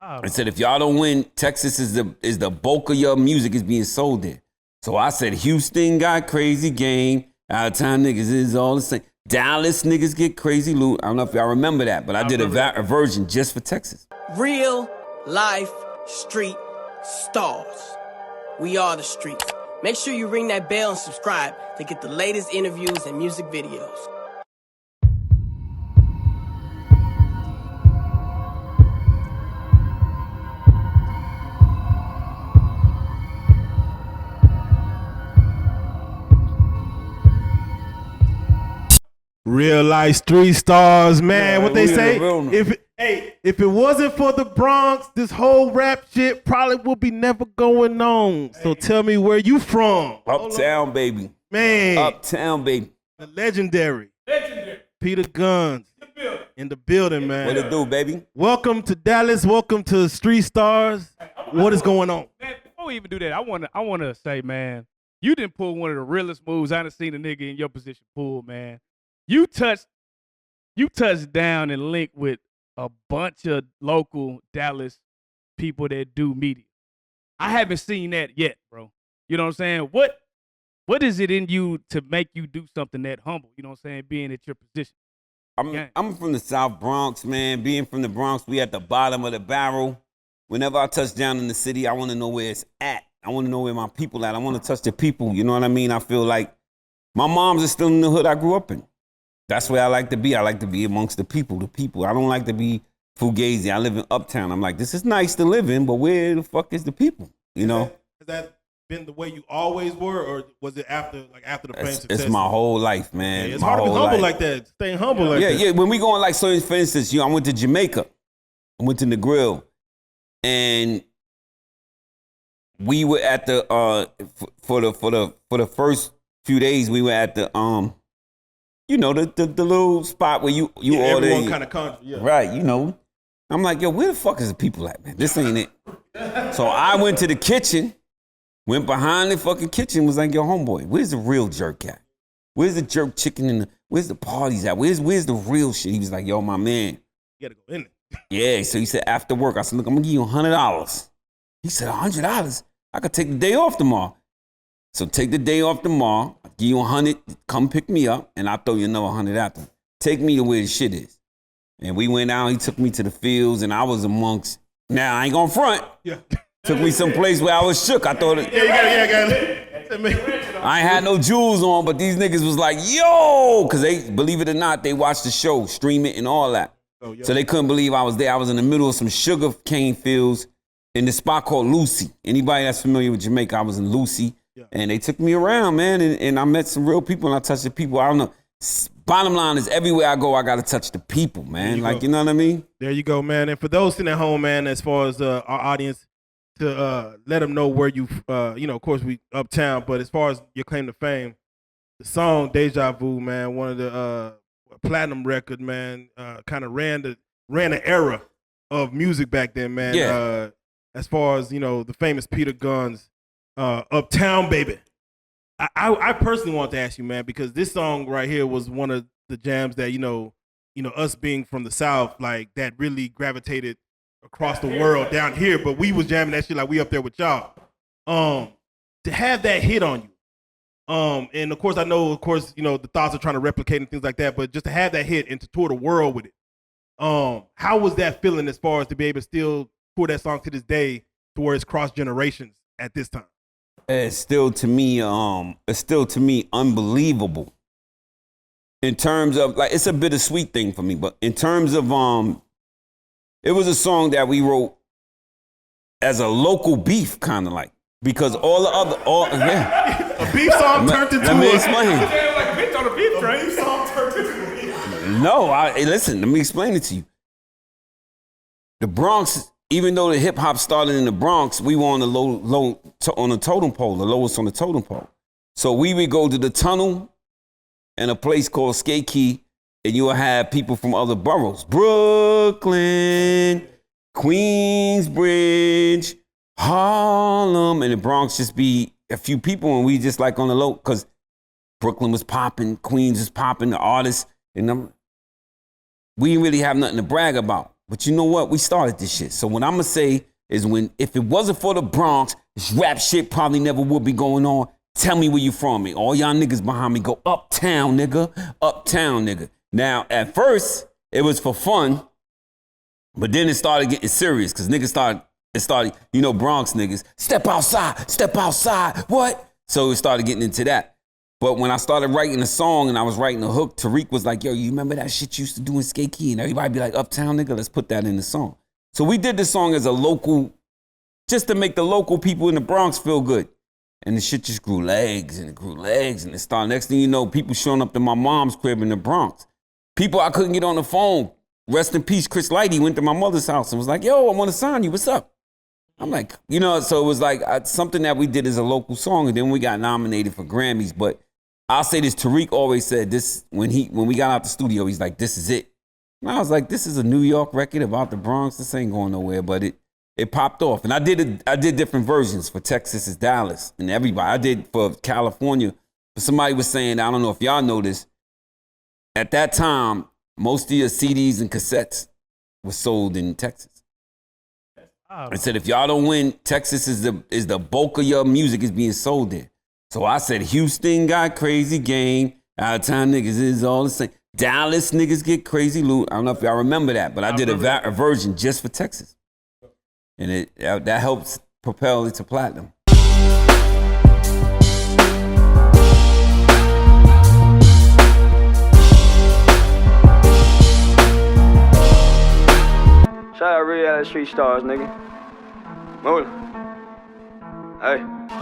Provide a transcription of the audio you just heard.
I said, if y'all don't win, Texas is the bulk of your music is being sold there. So I said, Houston got crazy game. Out of town niggas is all the same. Dallas niggas get crazy loot. I don't know if y'all remember that, but I did a version just for Texas. Real life street stars. We are the streets. Make sure you ring that bell and subscribe to get the latest interviews and music videos. Real life street stars, man. Yeah, what they say? If it wasn't for the Bronx, this whole rap shit probably would be never going on. So tell me where you from? Uptown Baby. Man. Uptown Baby. The legendary. Peter Gunz. In the building, man. What it do, baby? Welcome to Dallas. Welcome to Street Stars. What is going on? Man, before we even do that, I wanna say, man, you didn't pull one of the realest moves I done seen a nigga in your position pull, man. You touched down and linked with a bunch of local Dallas people that do media. I haven't seen that yet, bro. You know what I'm saying? What is it in you to make you do something that humble? You know what I'm saying? Being at your position. I'm from the South Bronx, man. Being from the Bronx, we at the bottom of the barrel. Whenever I touch down in the city, I want to know where it's at. I want to know where my people at. I want to touch the people. You know what I mean? I feel like my mom's is still in the hood I grew up in. That's where I like to be. I like to be amongst the people. I don't like to be fugazi. I live in Uptown. I'm like, this is nice to live in, but where the fuck is the people? You know? Has that been the way you always were, or was it after the fame success? It's my whole life, man. Yeah, it's hard to be humble like that. Staying humble like that. Yeah. When we going like, so for instance, I went to Jamaica. I went to the grill, and we were at the for the first few days we were at the the little spot where you order. Everyone kind of country, yeah. Right, I'm like, yo, where the fuck is the people at, man? This ain't it. So I went to the kitchen, went behind the fucking kitchen, was like, yo, homeboy, where's the real jerk at? Where's the jerk chicken where's the parties at? Where's the real shit? He was like, yo, my man. You gotta go in there. Yeah, so he said, after work, I said, look, I'm gonna give you $100. He said, $100? I could take the day off tomorrow. So take the day off tomorrow, I'll give you 100, come pick me up, and I'll throw you another 100 after. Take me to where the shit is. And we went out, he took me to the fields, and I was amongst, now I ain't gonna front. Yeah. Took me someplace where I was shook. I thought it. I ain't had no jewels on, but these niggas was like, yo, because they, believe it or not, they watched the show, stream it and all that. Oh, yeah. So they couldn't believe I was there. I was in the middle of some sugar cane fields in this spot called Lucy. Anybody that's familiar with Jamaica, I was in Lucy. Yeah. And they took me around, man, and I met some real people, and I touched the people. I don't know. Bottom line is, everywhere I go, I got to touch the people, man. You know what I mean? There you go, man. And for those sitting at home, man, as far as our audience, to let them know where you, of course, we Uptown, but as far as your claim to fame, the song Deja Vu, man, one of the platinum record, man, kind of ran the era of music back then, man. Yeah. As far as, the famous Peter Gunz, Uptown Baby. I personally want to ask you, man, because this song right here was one of the jams that, us being from the South, like, that really gravitated across the world down here, but we was jamming that shit like we up there with y'all. To have that hit on you, and of course I know, the thoughts are trying to replicate and things like that, but just to have that hit and to tour the world with it, how was that feeling as far as to be able to still tour that song to this day to where it's cross generations at this time? It's still to me unbelievable. In terms of, like, it's a bittersweet thing for me, but in terms of it was a song that we wrote as a local beef, kind of like, because all the other, a beef song turned into let me explain. Like a bitch on a beef train. Beef song turned into a beef. No, listen, let me explain it to you. The Bronx, even though the hip hop started in the Bronx, we were on the on the totem pole, the lowest on the totem pole. So we would go to the tunnel and a place called Skate Key, and you'll have people from other boroughs. Brooklyn, Queensbridge, Harlem, and the Bronx just be a few people, and we just like on the low, because Brooklyn was popping, Queens was popping, the artists, and we didn't really have nothing to brag about. But you know what? We started this shit. So what I'm gonna say is if it wasn't for the Bronx, this rap shit probably never would be going on. Tell me where you from, me. All y'all niggas behind me go uptown, nigga. Uptown, nigga. Now, at first, it was for fun, but then it started getting serious because niggas started, you know, Bronx niggas, step outside, what? So it started getting into that. But when I started writing a song and I was writing a hook, Tariq was like, yo, you remember that shit you used to do in Skate Key? And everybody be like, uptown, nigga, let's put that in the song. So we did this song as a local, just to make the local people in the Bronx feel good. And the shit just grew legs and it grew legs and it started. Next thing you know, people showing up to my mom's crib in the Bronx. People I couldn't get on the phone. Rest in peace, Chris Lighty went to my mother's house and was like, yo, I want to sign you. What's up? I'm like, you know, so it was like something that we did as a local song. And then we got nominated for Grammys. But I'll say this, Tariq always said this, when we got out the studio, he's like, this is it. And I was like, this is a New York record about the Bronx. This ain't going nowhere. But it popped off. And I did different versions for Texas is Dallas and everybody. I did for California. But somebody was saying, I don't know if y'all know this, at that time, most of your CDs and cassettes were sold in Texas. I said, if y'all don't win, Texas is the bulk of your music is being sold there. So I said, Houston got crazy game. Out of town niggas is all the same. Dallas niggas get crazy loot. I don't know if y'all remember that, but I did a version just for Texas. And that helps propel it to platinum. Shout out Reallyfe Street Stars, nigga. Move. Hey.